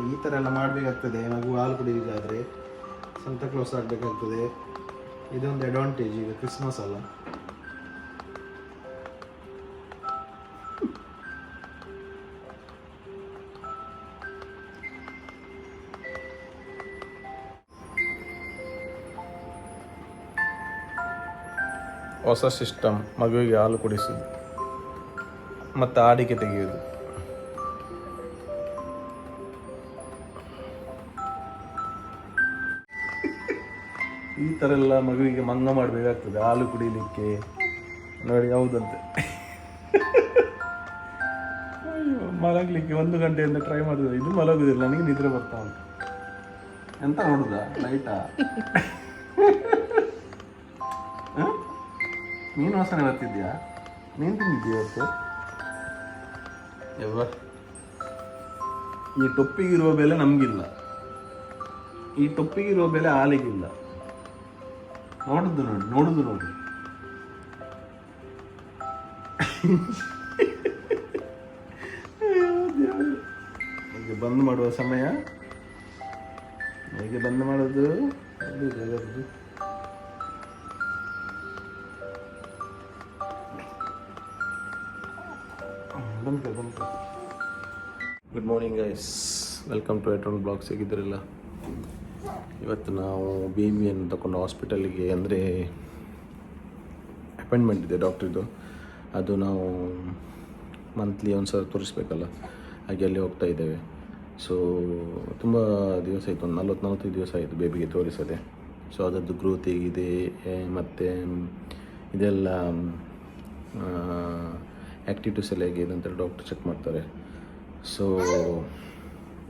ಈ ಥರ ಎಲ್ಲ ಮಾಡಬೇಕಾಗ್ತದೆ. ಮಗು ಹಾಲು ಕುಡಿಯೋದಾದರೆ ಸಂತಾ ಕ್ಲಾಸ್ ಆಗಬೇಕಾಗ್ತದೆ. ಇದೊಂದು ಅಡ್ವಾಂಟೇಜ್. ಈಗ ಕ್ರಿಸ್ಮಸ್ ಅಲ್ಲ, ಹೊಸ ಸಿಸ್ಟಮ್. ಮಗುವಿಗೆ ಹಾಲು ಕುಡಿಸೋದು ಮತ್ತು ಆಡಿಕೆ ತೆಗೆಯೋದು. ಈ ಥರ ಎಲ್ಲ ಮಗುವಿಗೆ ಮಂಗ ಮಾಡಬೇಕಾಗ್ತದೆ ಹಾಲು ಕುಡಿಲಿಕ್ಕೆ. ನೋಡಿ, ಹೌದಂತೆ. ಮಲಗಲಿಕ್ಕೆ 1 ಗಂಟೆಯಿಂದ ಟ್ರೈ ಮಾಡಿದ್ರೆ ಇದು ಮಲಗುದಿಲ್ಲ. ನನಗೆ ನಿದ್ರೆ ಬರ್ತಾ ಉಂಟು. ಎಂತ ನೋಡುದ ಲೈಟಾ? ನೀನು ವಾಸನೆ ಬರ್ತಿದ್ಯಾ? ನೀನು ತಿಂದಿದ್ದೀಯ ಇವತ್ತು? ಈ ಟೊಪ್ಪಿಗಿರುವ ಬೆಲೆ ನಮಗಿಲ್ಲ, ಈ ಟೊಪ್ಪಿಗಿರುವ ಬೆಲೆ ಹಾಲಿಗಿಲ್ಲ. ನೋಡುದು ನೋಡಿ. ಈಗ ಬಂದ್ ಮಾಡುವ ಸಮಯ. ಹೇಗೆ ಬಂದ್ ಮಾಡೋದು? Good morning guys, welcome to ಎಟೋನ್ ಬ್ಲಾಗ್ಸ್. ಹೇಗಿದ್ದೀರಲ್ಲ? ಇವತ್ತು ನಾವು ಬೇಬಿಯನ್ನು ತಗೊಂಡು ಹಾಸ್ಪಿಟಲಿಗೆ, ಅಂದರೆ ಅಪಾಯಿಂಟ್ಮೆಂಟ್ ಇದೆ ಡಾಕ್ಟ್ರಿದು. ಅದು ನಾವು ಮಂತ್ಲಿ ಒಂದು ಸಲ ತೋರಿಸ್ಬೇಕಲ್ಲ, ಹಾಗೆ ಅಲ್ಲಿ ಹೋಗ್ತಾ ಇದ್ದೇವೆ. ಸೊ ತುಂಬ ದಿವಸ ಆಯಿತು, ಒಂದು 40-45 ದಿವಸ ಆಯಿತು ಬೇಬಿಗೆ ತೋರಿಸದೆ. ಸೊ ಅದರದ್ದು ಗ್ರೋತ್ ಹೇಗಿದೆ ಮತ್ತು ಇದೆಲ್ಲ ಆ್ಯಕ್ಟಿವಿಟೀಸ್ ಎಲ್ಲ ಹೇಗಿದೆ ಅಂತ ಡಾಕ್ಟರ್ ಚೆಕ್ ಮಾಡ್ತಾರೆ. ಸೊ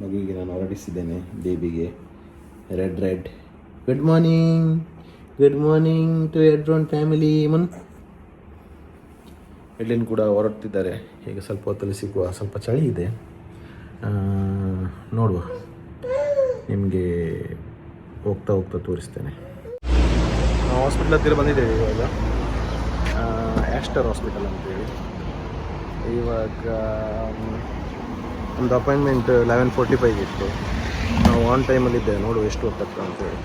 ಮಗುವಿಗೆ ನಾನು ಹೊರಡಿಸಿದ್ದೇನೆ, ಬೇಬಿಗೆ. ರೆಡ್ ಗುಡ್ ಮಾರ್ನಿಂಗ್ ಟು ಎಡ್ರೋನ್ ಫ್ಯಾಮಿಲಿ. ಎಡ್ಲಿನ್ ಕೂಡ ಹೊರಡ್ತಿದ್ದಾರೆ. ಈಗ ಸ್ವಲ್ಪ ಹೊತ್ತಲ್ಲಿ ಸಿಗುವ. ಸ್ವಲ್ಪ ಚಳಿ ಇದೆ, ನೋಡುವ. ನಿಮಗೆ ಹೋಗ್ತಾ ತೋರಿಸ್ತೇನೆ. ನಾವು ಹಾಸ್ಪಿಟ್ಲ್ ಹತ್ತಿರ ಬಂದಿದ್ದೇವೆ ಇವಾಗ. ಆಸ್ಟರ್ ಹಾಸ್ಪಿಟಲ್ ಅಂತೇಳಿ. ಇವಾಗ ಒಂದು ಅಪಾಯಿಂಟ್ಮೆಂಟ್ 11:45 ಇತ್ತು. ನಾವು ಆನ್ ಟೈಮಲ್ಲಿದ್ದೇವೆ. ನೋಡುವ ಎಷ್ಟು ಹೊತ್ತಾಗ್ತದೆ ಅಂತೇಳಿ.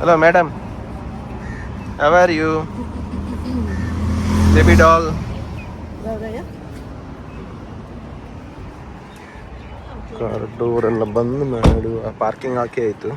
Hello madam, how are you? Baby doll. Car door ಎಲ್ಲ ಬಂದ್ ಮಾಡುವ. ಪಾರ್ಕಿಂಗ್ ಹಾಕಿ ಆಯಿತು.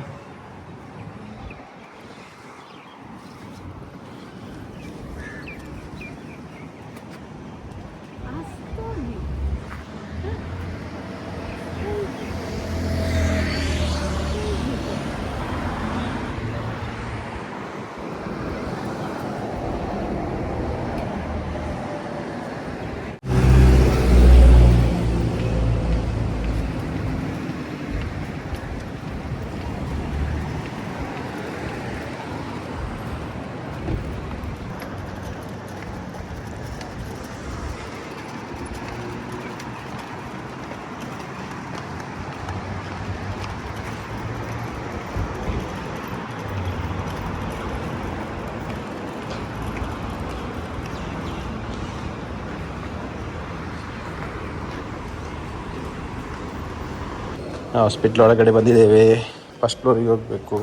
ಹಾಸ್ಪಿಟ್ಲ್ ಒಳಗಡೆ ಬಂದಿದ್ದೇವೆ. ಫಸ್ಟ್ ಫ್ಲೋರಿಗೆ ಹೋಗಬೇಕು.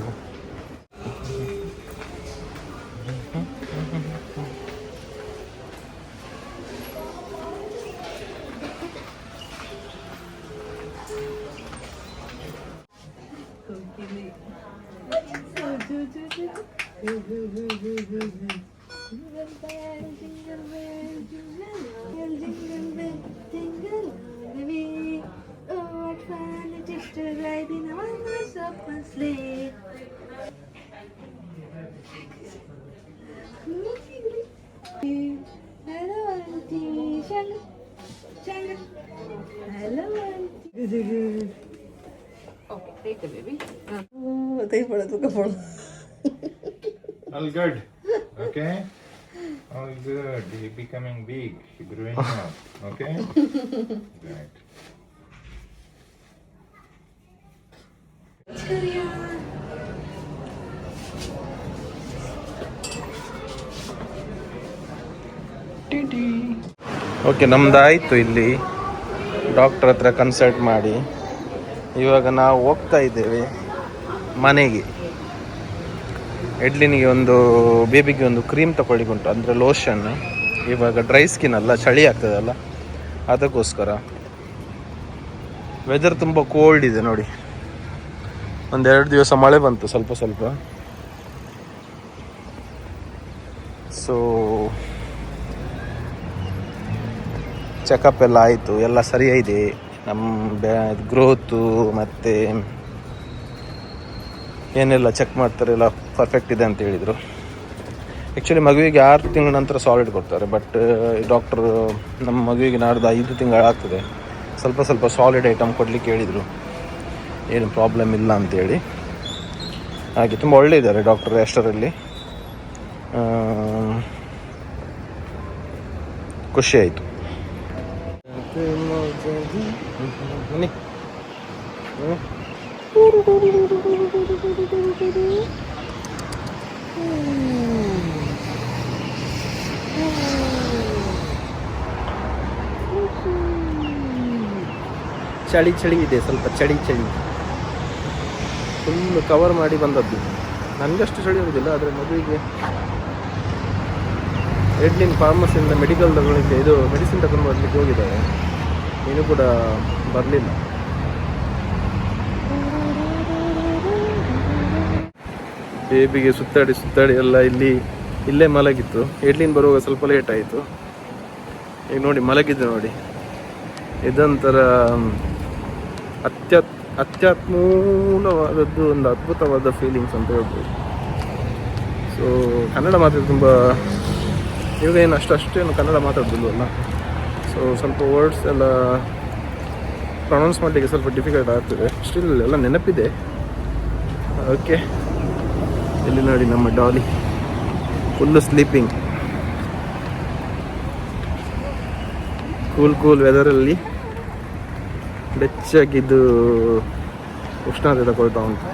Hello, auntie. Hello, auntie. Okay, take the baby. Take for the All good. Okay. All good. He's becoming big. He's growing up. Okay. Right. Okay, ನಮ್ದಾಯಿತು ಇಲ್ಲಿ doctor ಹತ್ರ ಕನ್ಸಲ್ಟ್ ಮಾಡಿ. ಇವಾಗ ನಾವು ಹೋಗ್ತಾ ಇದ್ದೇವೆ ಮನೆಗೆ. ಎಡ್ಲಿನಿಗೆ ಒಂದು ಬೇಬಿಗೆ ಒಂದು ಕ್ರೀಮ್ ತಗೊಳ್ಳಿಕ್ಕುಂಟು, ಅಂದರೆ ಲೋಷನ್. ಇವಾಗ ಡ್ರೈ ಸ್ಕಿನ್ ಅಲ್ಲ, ಚಳಿ ಆಗ್ತದಲ್ಲ, ಅದಕ್ಕೋಸ್ಕರ. ವೆದರ್ ತುಂಬ ಕೋಲ್ಡ್ ಇದೆ ನೋಡಿ. ಒಂದೆರಡು ದಿವಸ ಮಳೆ ಬಂತು ಸ್ವಲ್ಪ ಸ್ವಲ್ಪ. ಸೊ ಚೆಕಪ್ ಎಲ್ಲ ಆಯಿತು, ಎಲ್ಲ ಸರಿಯಾಗಿದೆ. ನಮ್ಮ ಗ್ರೋತು ಮತ್ತು ಏನೆಲ್ಲ ಚೆಕ್ ಮಾಡ್ತಾರೆ ಎಲ್ಲ ಪರ್ಫೆಕ್ಟ್ ಇದೆ ಅಂತ ಹೇಳಿದರು. ಆ್ಯಕ್ಚುಲಿ ಮಗುವಿಗೆ 6 ತಿಂಗಳ ನಂತರ ಸಾಲಿಡ್ ಕೊಡ್ತಾರೆ, ಬಟ್ ಡಾಕ್ಟ್ರು ನಮ್ಮ ಮಗುವಿಗೆ ನಾಡ್ದು 5 ತಿಂಗಳಾಗ್ತದೆ, ಸ್ವಲ್ಪ ಸ್ವಲ್ಪ ಸಾಲಿಡ್ ಐಟಮ್ ಕೊಡಲಿಕ್ಕೆ ಹೇಳಿದರು, ಏನು ಪ್ರಾಬ್ಲಮ್ ಇಲ್ಲ ಅಂತೇಳಿ. ಹಾಗೆ ತುಂಬ ಒಳ್ಳೆ ಇದ್ದಾರೆ ಡಾಕ್ಟರ್ ಅಷ್ಟರಲ್ಲಿ. ಖುಷಿ ಆಯಿತು. ಚಳಿ ಚಳಿ ಇದೆ, ಸ್ವಲ್ಪ ಚಳಿ ಚಳಿ. ಫುಲ್ ಕವರ್ ಮಾಡಿ ಬಂದದ್ದು. ನನಗಷ್ಟು ಚಳಿ ಇರೋದಿಲ್ಲ, ಆದರೆ ಮಗುವಿಗೆ ಎಡ್ಲಿನ್ ಫಾರ್ಮಸಿಯಿಂದ ಮೆಡಿಕಲ್ ತಗೊಳ್ಳಿಕ್ಕೆ, ಇದು ಮೆಡಿಸಿನ್ ತಗೊಂಡು ಬರಲಿಕ್ಕೆ ಹೋಗಿದ್ದಾರೆ, ಏನೂ ಕೂಡ ಬರಲಿಲ್ಲ. ಬೇಬಿಗೆ ಸುತ್ತಾಡಿ ಸುತ್ತಾಡಿ ಎಲ್ಲ ಇಲ್ಲೇ ಮಲಗಿತ್ತು. ಎಡ್ಲಿನ್ ಬರುವಾಗ ಸ್ವಲ್ಪ ಲೇಟ್ ಆಯಿತು. ಈಗ ನೋಡಿ ಮಲಗಿದ್ದು ನೋಡಿ. ಇದೊಂಥರ ಅತ್ಯತ್ಮೂಲವಾದದ್ದು, ಒಂದು ಅದ್ಭುತವಾದ ಫೀಲಿಂಗ್ಸ್ ಅಂತ ಹೇಳ್ಬೋದು. ಸೊ ಕನ್ನಡ ಮಾತಾಡಿ ತುಂಬ, ಇವಾಗ ಏನು ಅಷ್ಟೇನು ಕನ್ನಡ ಮಾತಾಡೋದಿಲ್ವಲ್ಲ, ಸೊ ಸ್ವಲ್ಪ ವರ್ಡ್ಸ್ ಎಲ್ಲ ಪ್ರೊನೌನ್ಸ್ ಮಾಡಲಿಕ್ಕೆ ಸ್ವಲ್ಪ ಡಿಫಿಕಲ್ಟ್ ಆಗ್ತದೆ. ಸ್ಟಿಲ್ ಎಲ್ಲ ನೆನಪಿದೆ. ಓಕೆ, ಇಲ್ಲಿ ನೋಡಿ ನಮ್ಮ ಡಾಲಿ ಫುಲ್ಲು ಸ್ಲೀಪಿಂಗ್. ಕೂಲ್ ವೆದರಲ್ಲಿ ಬೆಚ್ಚಾಗಿದ್ದು ಉಷ್ಣತೆ ತಗೊಳ್ತಾ ಉಂಟು.